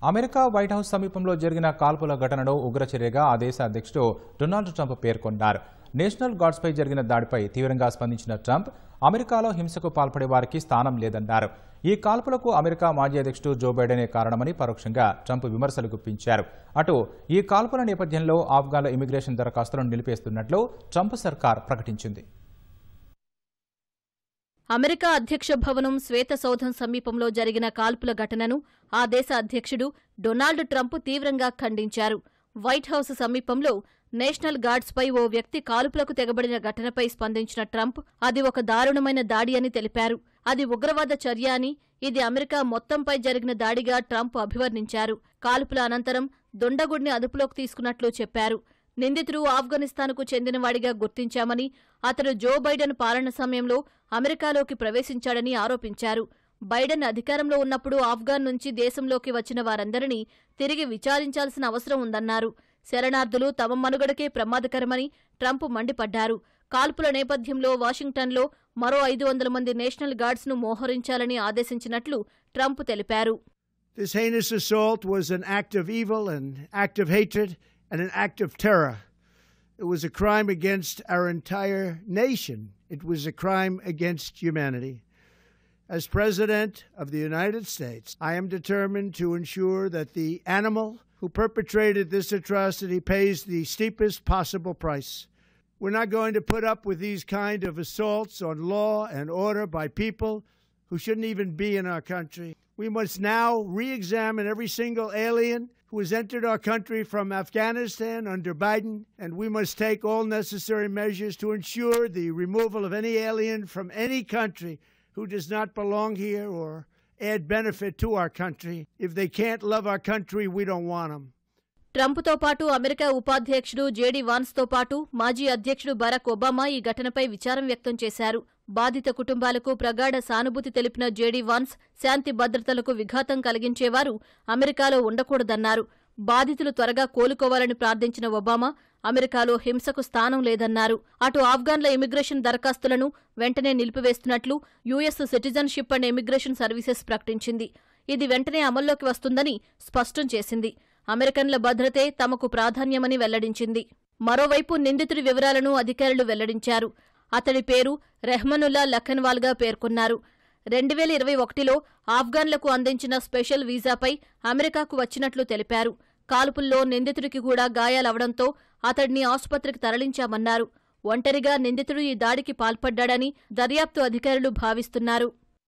America white house సమీపంలో జరిగిన కాల్పుల ఘటనను ఉగ్రచర్యగా ఆ దేశ అధ్యక్షుడు డొనాల్డ్ ట్రంప్ పేర్కొన్నారు. నేషనల్ గార్డ్స్పై జరిగిన దాడిపై తీవ్రంగా స్పందించిన ట్రంప్ అమెరికాలో హింసకు పాల్పడే వారికి స్థానం లేదన్నారు. ఈ కాల్పులకు అమెరికా మాజీ అధ్యక్షుడు జో బైడెనే కారణమని పరోక్షంగా ట్రంప్ విమర్శలు గుప్పించారు. అటు ఈ కాల్పుల నేపథ్యంలో ఆఫ్ఘన్ల ఇమిగ్రేషన్ దరఖాస్తులను నిలిపేస్తున్నట్లు ట్రంప్ సర్కార్ ప్రకటించింది. అమెరికా అధ్యక్ష భవనం శ్వేతసౌధం సమీపంలో జరిగిన కాల్పుల ఘటనను ఆ దేశ అధ్యక్షుడు డొనాల్డ్ ట్రంప్ తీవ్రంగా ఖండించారు. వైట్ హౌస్ సమీపంలో నేషనల్ గార్డ్స్పై ఓ వ్యక్తి కాల్పులకు తెగబడిన ఘటనపై స్పందించిన ట్రంప్ అది ఒక దారుణమైన దాడి అని తెలిపారు. అది ఉగ్రవాద చర్య అని, ఇది అమెరికా మొత్తంపై జరిగిన దాడిగా ట్రంప్ అభివర్ణించారు. కాల్పుల అనంతరం దుండగుడిని అదుపులోకి తీసుకున్నట్లు చెప్పారు. నిందితుడు ఆఫ్ఘనిస్తాన్కు చెందినవాడిగా గుర్తించామని, అతడు జో బైడెన్ పాలన సమయంలో అమెరికాలోకి ప్రవేశించాడని ఆరోపించారు. బైడెన్ అధికారంలో ఉన్నప్పుడు ఆఫ్ఘాన్ నుంచి దేశంలోకి వచ్చిన వారందరినీ తిరిగి విచారించాల్సిన అవసరం ఉందన్నారు. శరణార్థులు తమ మనుగడకే ప్రమాదకరమని ట్రంప్ మండిపడ్డారు. కాల్పుల నేపథ్యంలో వాషింగ్టన్లో మరో 500 మంది నేషనల్ గార్డ్స్ను మోహరించాలని ఆదేశించినట్లు ట్రంప్ తెలిపారు. This heinous assault was an act of evil, an act of hatred, and an act of terror. It was a crime against our entire nation. It was a crime against humanity. As President of the United States, I am determined to ensure that the animal who perpetrated this atrocity pays the steepest possible price. We're not going to put up with these kind of assaults on law and order by people who shouldn't even be in our country. We must now re-examine every single alien who has entered our country from Afghanistan under Biden, and we must take all necessary measures to ensure the removal of any alien from any country who does not belong here or add benefit to our country. If they can't love our country, we don't want them. ట్రంప్తో పాటు America ఉపాధ్యక్షుడు JD వాన్స్తో పాటు మాజీ అధ్యక్షుడు Barack Obama ఈ ఘటనపై విచారం వ్యక్తం చేశారు. బాధిత కుటుంబాలకు ప్రగాఢ సానుభూతి తెలిపిన జేడీ వాన్స్ శాంతి భద్రతలకు విఘాతం కలిగించేవారు అమెరికాలో ఉండకూడదన్నారు. బాధితులు త్వరగా కోలుకోవాలని ప్రార్థించిన ఒబామా అమెరికాలో హింసకు స్థానం లేదన్నారు. అటు ఆఫ్ఘన్ల ఇమిగ్రేషన్ దరఖాస్తులను వెంటనే నిలిపివేస్తున్నట్లు US citizenship and immigration services ప్రకటించింది. ఇది వెంటనే అమల్లోకి వస్తుందని స్పష్టం చేసింది. అమెరికన్ల భద్రతే తమకు ప్రాధాన్యమని వెల్లడించింది. మరోవైపు నిందితుడి వివరాలను అధికారులు వెల్లడించారు. అతడి పేరు రెహ్మనుల్లా లఖన్వాల్గా పేర్కొన్నారు. 2021లో ఆఫ్ఘన్లకు అందించిన స్పెషల్ వీసాపై అమెరికాకు వచ్చినట్లు తెలిపారు. కాల్పుల్లో నిందితుడికి కూడా గాయాలవడంతో అతడిని ఆసుపత్రికి తరలించామన్నారు. ఒంటరిగా నిందితుడు ఈ దాడికి పాల్పడ్డాడని దర్యాప్తు అధికారులు భావిస్తున్నారు.